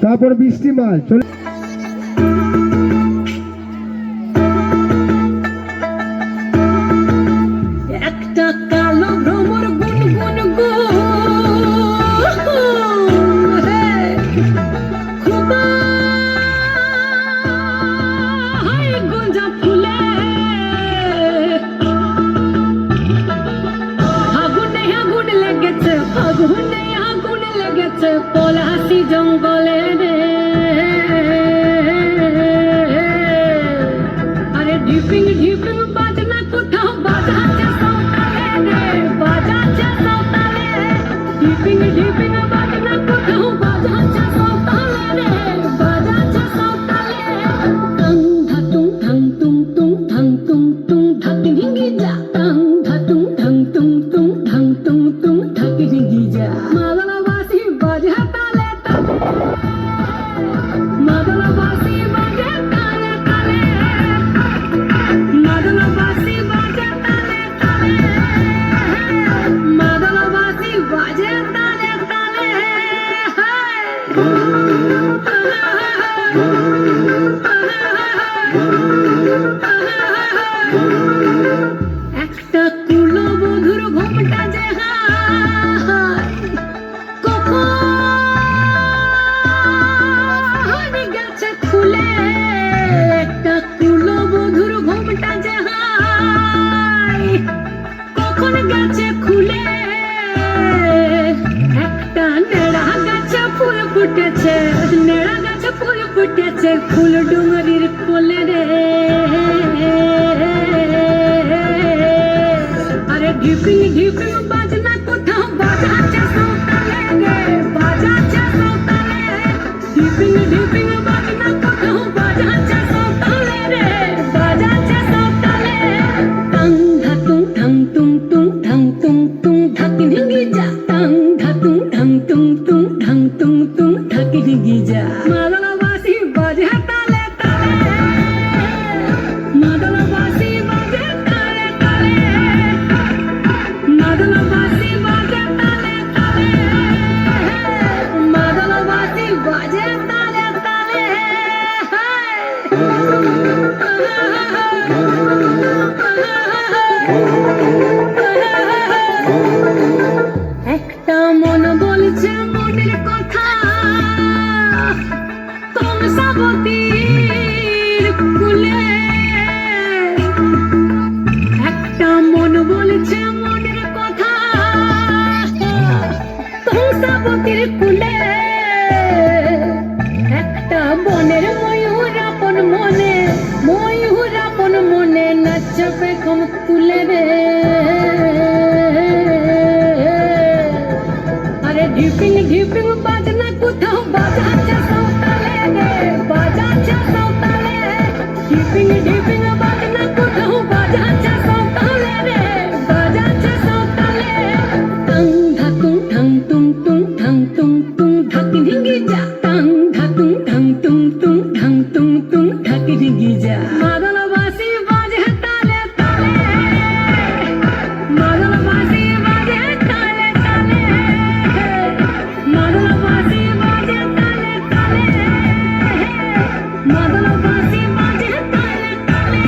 তারপর বৃষ্টি মাল চলে একটা কালো ভ্রমর গুনগুন গো গোঁজা ফুলে আগুনে আগুন লেগেছে, আগুনে আগুন লেগেছে পলাশি জঙ্গলে রে। আরে ঢিপিং ঢিপিং বাজনা কোথাও বাজাচ্ছে সাঁওতালে রে, বাজাচ্ছে সাঁওতালে। ঢিপিং ঢিপিং বাজনা কোথাও বাজাচ্ছে সাঁওতালে রে, বাজাচ্ছে সাঁওতালে। টাং ধাতুং ধাং তুং তুং ধাং তুং তুং ধাকি ঢিঙ্গি যা, টাং ধাতুং ধাং তুং তুং ধাং তুং তুং ধাকি ঢিঙ্গি যা। মাদলা বাঁশি বাজে তালে তালে, মাদলা বাঁশি বাজে তালে তালে, মাদলা বাঁশি বাজে তালে তালে, মাদলা বাঁশি বাজে তালে তালে। একটা কুলবধূর ঘোমটা যে কখন গেছে খুলে, একটা কুলবধূর ঘোমটা যে কখন গেছে খুলে। একটা নেড়া গাছে ফুল ফুটেছে, নেড়া গাছে ফুল ফুটেছে ফুল ডুঙরির কোলে রে। আরে ঢিপিং ঢিপিং বাজনা কোথাও বাজাচ্ছে সাঁওতালে রে, বাজাচ্ছে সাঁওতালে। ঢিপিং ঢিপিং বাজনা কোথাও বাজাচ্ছে সাঁওতালে রে, বাজাচ্ছে সাঁওতালে। টাং ধাতুং ধাং তুং তুং ধাং তুং তুং ধাকি ঢিঙ্গি যা, টাং ধাতুং ধাং তুং তুং ধাং তুং তুং ধাকি ঢিঙ্গি যা। মাদলা বাঁশি বাজে তালে তালে, মাদলা বাঁশি বাজে তালে তালে, মাদলা বাঁশি বাজে তালে তালে, মাদলা বাঁশি বাজে তালে তালে। একটা মন বলছে মনের কথা কংসাবতীর কুলে, একটা মন বলছে মনের কথা কংসাবতীর কুলে। একটা বনের ময়ূর আপন মনে, ময়ূর আপন মনে নাচবে কম তুলে রে। আরে ঢিপিং ঢিপিং বাজনা কোথাও বাজাচ্ছে সাঁওতালে রে, বাজাচ্ছে সাঁওতালে। ঢিপিং ঢিপিং বাজনা কোথাও বাজাচ্ছে সাঁওতালে রে, বাজাচ্ছে সাঁওতালে। টাং ধাতুং ধাং তুং তুং ধাং তুং তুং ধাকি ঢিঙ্গি যা, টাং ধাতুং ধাং তুং তুং ধাং তুং তুং ধাকি ঢিঙ্গি যা। মাদলা বাঁশি বাজে তালে তালে, মাদলা বাঁশি বাজে তালে তালে, মাদলা বাঁশি বাজে তালে তালে, মাদলা বাঁশি বাজে তালে তালে।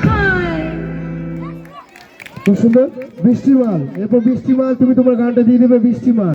হায় খুব সুন্দর বৃষ্টিমাল। এরপর বৃষ্টিমাল তুমি তোমার গানটা দিয়ে দেবে বৃষ্টিমাল।